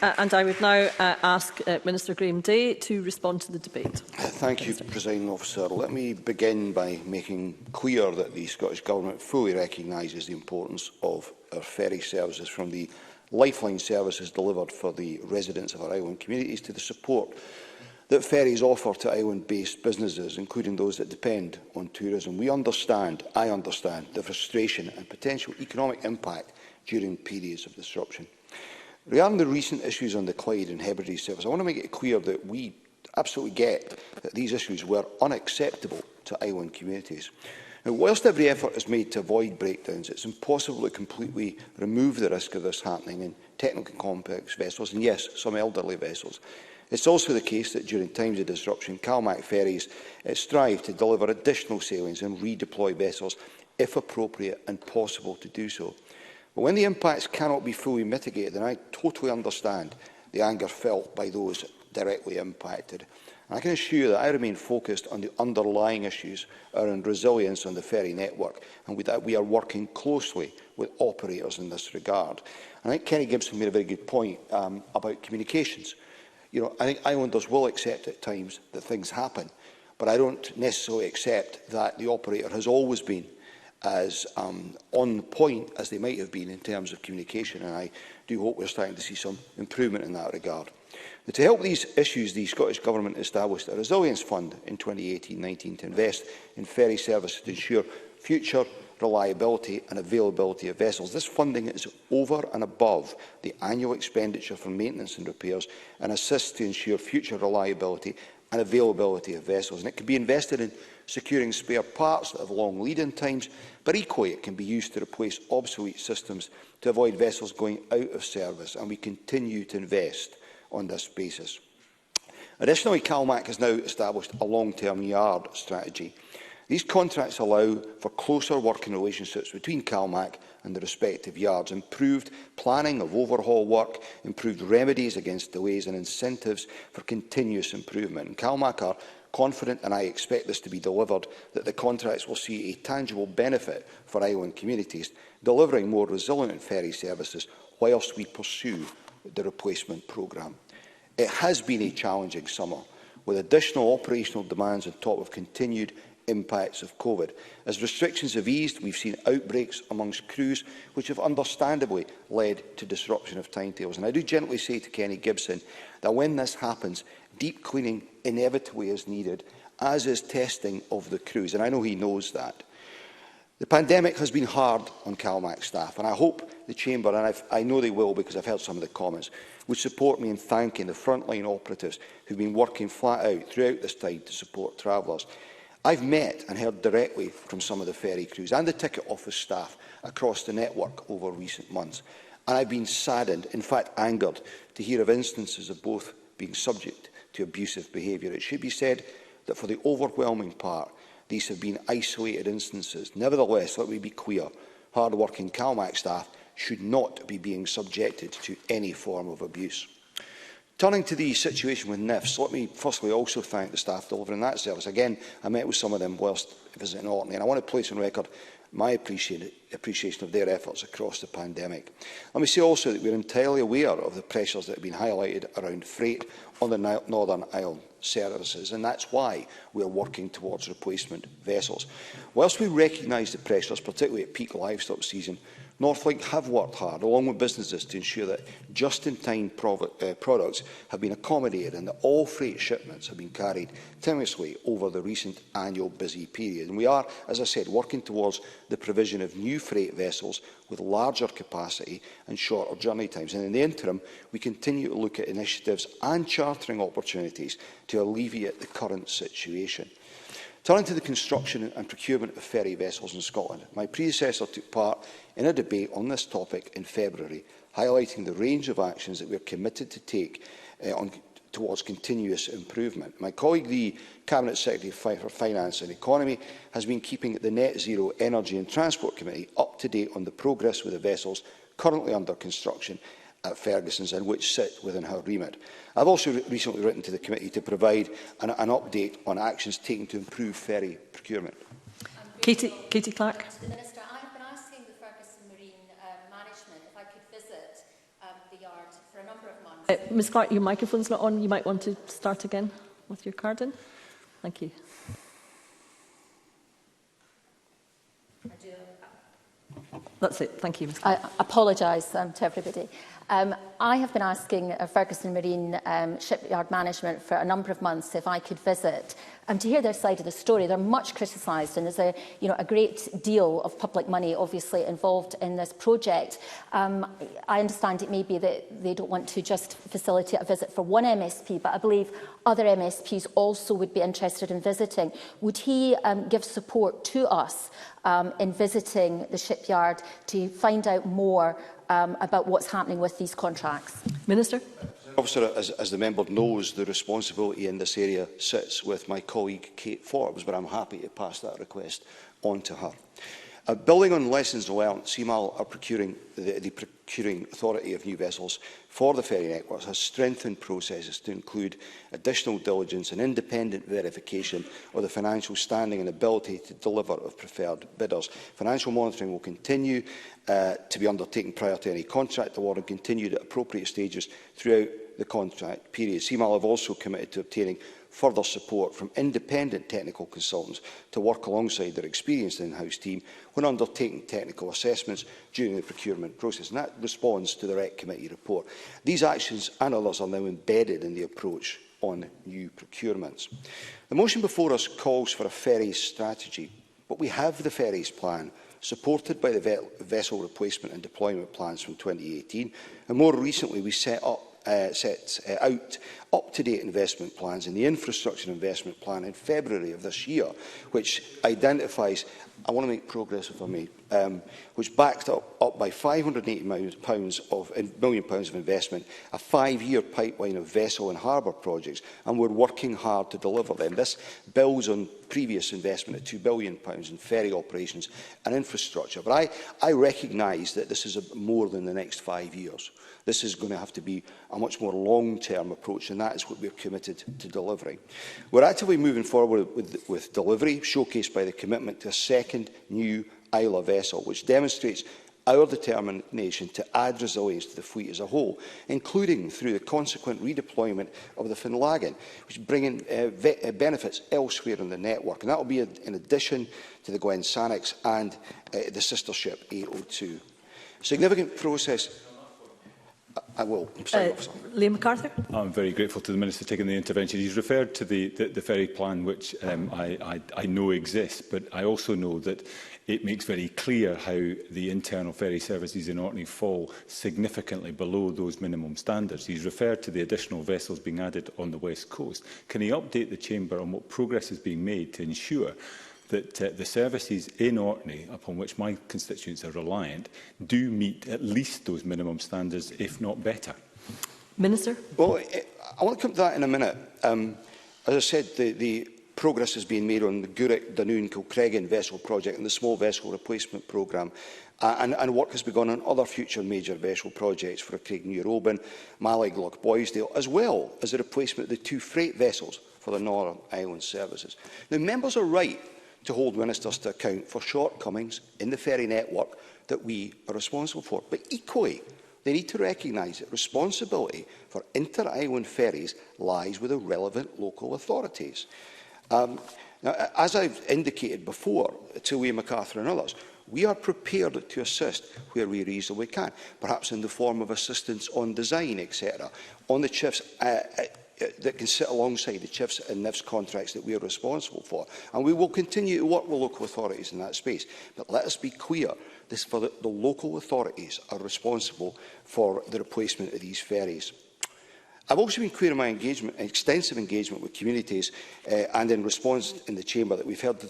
And I would now ask Minister Graham Day to respond to the debate. Thank you, Presiding Officer. Let me begin by making clear that the Scottish Government fully recognises the importance of our ferry services, from the lifeline services delivered for the residents of our island communities to the support that ferries offer to island-based businesses, including those that depend on tourism. I understand, the frustration and potential economic impact during periods of disruption. Regarding the recent issues on the Clyde and Hebrides service, I want to make it clear that we absolutely get that these issues were unacceptable to island communities. Now, whilst every effort is made to avoid breakdowns, it's impossible to completely remove the risk of this happening in technically complex vessels, and yes, some elderly vessels. It's also the case that during times of disruption, CalMac ferries strive to deliver additional sailings and redeploy vessels if appropriate and possible to do so. But when the impacts cannot be fully mitigated, then I totally understand the anger felt by those directly impacted. And I can assure you that I remain focused on the underlying issues around resilience on the ferry network, and that we are working closely with operators in this regard. And I think Kenny Gibson made a very good point about communications. I think islanders will accept at times that things happen, but I don't necessarily accept that the operator has always been as on point as they might have been in terms of communication, and I do hope we're starting to see some improvement in that regard. Now, to help these issues, the Scottish Government established a resilience fund in 2018-19 to invest in ferry services to ensure future reliability and availability of vessels. This funding is over and above the annual expenditure for maintenance and repairs and assists to ensure future reliability and availability of vessels. And it can be invested in securing spare parts that have long lead-in times, but equally it can be used to replace obsolete systems to avoid vessels going out of service, and we continue to invest on this basis. Additionally, CalMac has now established a long-term yard strategy. These contracts allow for closer working relationships between CalMac and the respective yards, improved planning of overhaul work, improved remedies against delays and incentives for continuous improvement. And CalMac are confident, and I expect this to be delivered, that the contracts will see a tangible benefit for island communities, delivering more resilient ferry services whilst we pursue the replacement programme. It has been a challenging summer, with additional operational demands on top of continued impacts of COVID. As restrictions have eased, we've seen outbreaks amongst crews, which have understandably led to disruption of timetables. And I do gently say to Kenny Gibson that when this happens, deep cleaning inevitably is needed, as is testing of the crews, and I know he knows that. The pandemic has been hard on CalMac staff, and I hope the Chamber, and I know they will because I've heard some of the comments, would support me in thanking the frontline operatives who have been working flat out throughout this time to support travellers. I've met and heard directly from some of the ferry crews and the ticket office staff across the network over recent months, and I've been saddened, in fact angered, to hear of instances of both being subject to abusive behaviour. It should be said that for the overwhelming part, these have been isolated instances. Nevertheless, let me be clear, hard-working CalMac staff should not be being subjected to any form of abuse. Turning to the situation with NIFs, let me firstly also thank the staff delivering that service. Again, I met with some of them whilst visiting Orkney, and I want to place on record my appreciation of their efforts across the pandemic. Let me say also that we are entirely aware of the pressures that have been highlighted around freight on the Northern Ireland services, and that's why we are working towards replacement vessels. Whilst we recognise the pressures, particularly at peak livestock season, Northlink have worked hard, along with businesses, to ensure that just-in-time products have been accommodated and that all freight shipments have been carried seamlessly over the recent annual busy period. And we are, as I said, working towards the provision of new freight vessels with larger capacity and shorter journey times. And in the interim, we continue to look at initiatives and chartering opportunities to alleviate the current situation. Turning to the construction and procurement of ferry vessels in Scotland, my predecessor took part in a debate on this topic in February, highlighting the range of actions that we are committed to take towards continuous improvement. My colleague, the Cabinet Secretary for Finance and Economy, has been keeping the Net Zero Energy and Transport Committee up to date on the progress with the vessels currently under construction at Ferguson's and which sit within her remit. I've also recently written to the committee to provide an update on actions taken to improve ferry procurement. Katie Clark. The Minister, I have been asking the Ferguson Marine Management if I could visit the yard for a number of months Ms Clark, your microphone's not on. You might want to start again with your card in. Thank you. That's it. Thank you, Ms Clark. I apologise to everybody. I have been asking Ferguson Marine Shipyard Management for a number of months if I could visit to hear their side of the story. They're much criticised, and there's a great deal of public money obviously involved in this project. I understand it may be that they don't want to just facilitate a visit for one MSP, but I believe other MSPs also would be interested in visiting. Would he give support to us in visiting the shipyard to find out more about what's happening with these contracts? Minister. Officer, as the member knows, the responsibility in this area sits with my colleague Kate Forbes, but I'm happy to pass that request on to her. Building on lessons learned, CMAL are the procuring authority of new vessels for the ferry networks has strengthened processes to include additional diligence and independent verification of the financial standing and ability to deliver of preferred bidders. Financial monitoring will continue to be undertaken prior to any contract award and continued at appropriate stages throughout the contract period. CMAL have also committed to obtaining further support from independent technical consultants to work alongside their experienced in-house team when undertaking technical assessments during the procurement process. And that responds to the REC Committee report. These actions and others are now embedded in the approach on new procurements. The motion before us calls for a ferries strategy, but we have the ferries plan, supported by the vessel replacement and deployment plans from 2018, and more recently we set out up-to-date investment plans in the infrastructure investment plan in February of this year, which identifies, I want to make progress if I may, which backed up by £580 million of investment, a 5-year pipeline of vessel and harbour projects, and we're working hard to deliver them. This builds on previous investment of £2 billion in ferry operations and infrastructure. But I recognise that this is more than the next 5 years. This is going to have to be a much more long-term approach, and that is what we're committed to delivering. We're actively moving forward with delivery, showcased by the commitment to a second new Isla vessel, which demonstrates our determination to add resilience to the fleet as a whole, including through the consequent redeployment of the Finlagan, which bringing benefits elsewhere in the network. And that will be in addition to the Gwen Sannox and the sister ship 802. Significant process. I will. Liam MacArthur. I'm very grateful to the Minister for taking the intervention. He's referred to the ferry plan, which I know exists, but I also know that it makes very clear how the internal ferry services in Orkney fall significantly below those minimum standards. He's referred to the additional vessels being added on the West Coast. Can he update the Chamber on what progress is being made to ensure that the services in Orkney, upon which my constituents are reliant, do meet at least those minimum standards, if not better? Minister. Well, I want to come to that in a minute. As I said, the progress has been made on the Gurrick, Dunoon, Kilcreggan vessel project and the small vessel replacement programme. And work has begun on other future major vessel projects for Craignier-Oban, Mallaig, Loch Boisdale, as well as the replacement of the 2 freight vessels for the Northern Island services. Now, members are right to hold ministers to account for shortcomings in the ferry network that we are responsible for. But equally, they need to recognise that responsibility for inter-island ferries lies with the relevant local authorities. Now, as I've indicated before to Liam MacArthur and others, we are prepared to assist where we reasonably can, perhaps in the form of assistance on design, etc., on the chiefs that can sit alongside the chiefs and NIFS contracts that we are responsible for. And we will continue to work with local authorities in that space. But let us be clear, the local authorities are responsible for the replacement of these ferries. I've also been clear in my extensive engagement with communities and in response in the Chamber that we've heard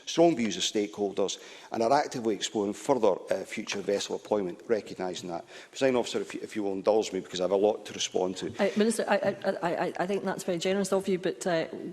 strong views of stakeholders and are actively exploring further future vessel deployment, recognising that. Presiding Officer, if you will indulge me, because I have a lot to respond to. Minister, I think that's very generous of you, but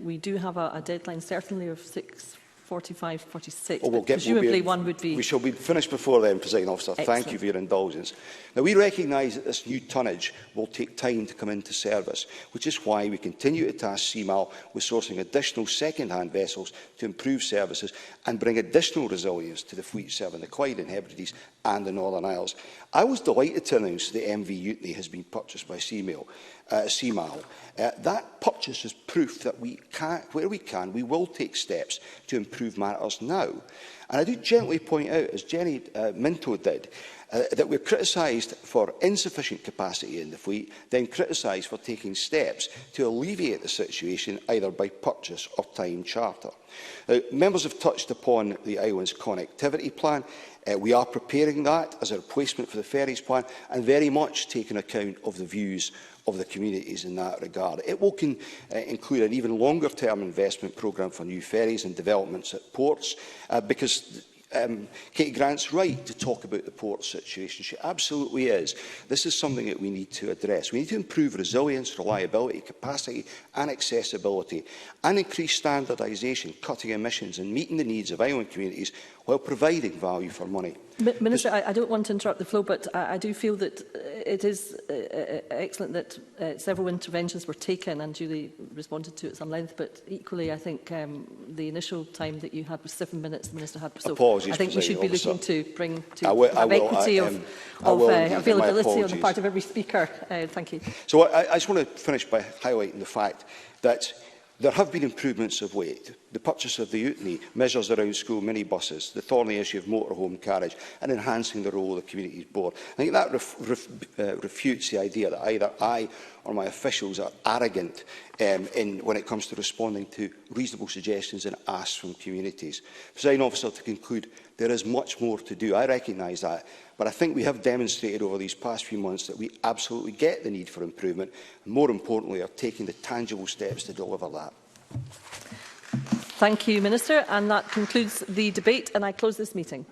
we do have a deadline, certainly of 6 45, 46, Oh, but presumably one would be... We shall be finished before then, Presiding Officer. Excellent. Thank you for your indulgence. Now, we recognise that this new tonnage will take time to come into service, which is why we continue to task CMAL with sourcing additional second-hand vessels to improve services and bring additional resilience to the fleet serving the Clyde and Hebrides and the Northern Isles. I was delighted to announce that the MV Utney has been purchased by CMAL. That purchase is proof that where we can, we will take steps to improve matters now. And I do gently point out, as Jenny Minto did, that we're criticised for insufficient capacity in the fleet, then criticised for taking steps to alleviate the situation either by purchase or time charter. Members have touched upon the island's connectivity plan. We are preparing that as a replacement for the ferries plan and very much taking account of the views of the communities in that regard. It will include an even longer-term investment programme for new ferries and developments at ports, because Katie Grant's right to talk about the port situation. She absolutely is. This is something that we need to address. We need to improve resilience, reliability, capacity and accessibility, and increase standardisation, cutting emissions and meeting the needs of island communities while providing value for money. Minister, I don't want to interrupt the flow, but I do feel that it is excellent that several interventions were taken and duly responded to at some length, but equally I think the initial time that you had was 7 minutes the Minister had. So apologies, I think we should be looking to bring to equity of availability on the part of every speaker. Thank you. So I just want to finish by highlighting the fact that there have been improvements of late. The purchase of the Utney, measures around school minibuses, the thorny issue of motorhome carriage and enhancing the role of the Communities Board. I think that refutes the idea that either I or my officials are arrogant when it comes to responding to reasonable suggestions and asks from communities. Presiding Officer, to conclude, there is much more to do. I recognise that. But I think we have demonstrated over these past few months that we absolutely get the need for improvement and, more importantly, are taking the tangible steps to deliver that. Thank you, Minister. And that concludes the debate, and I close this meeting.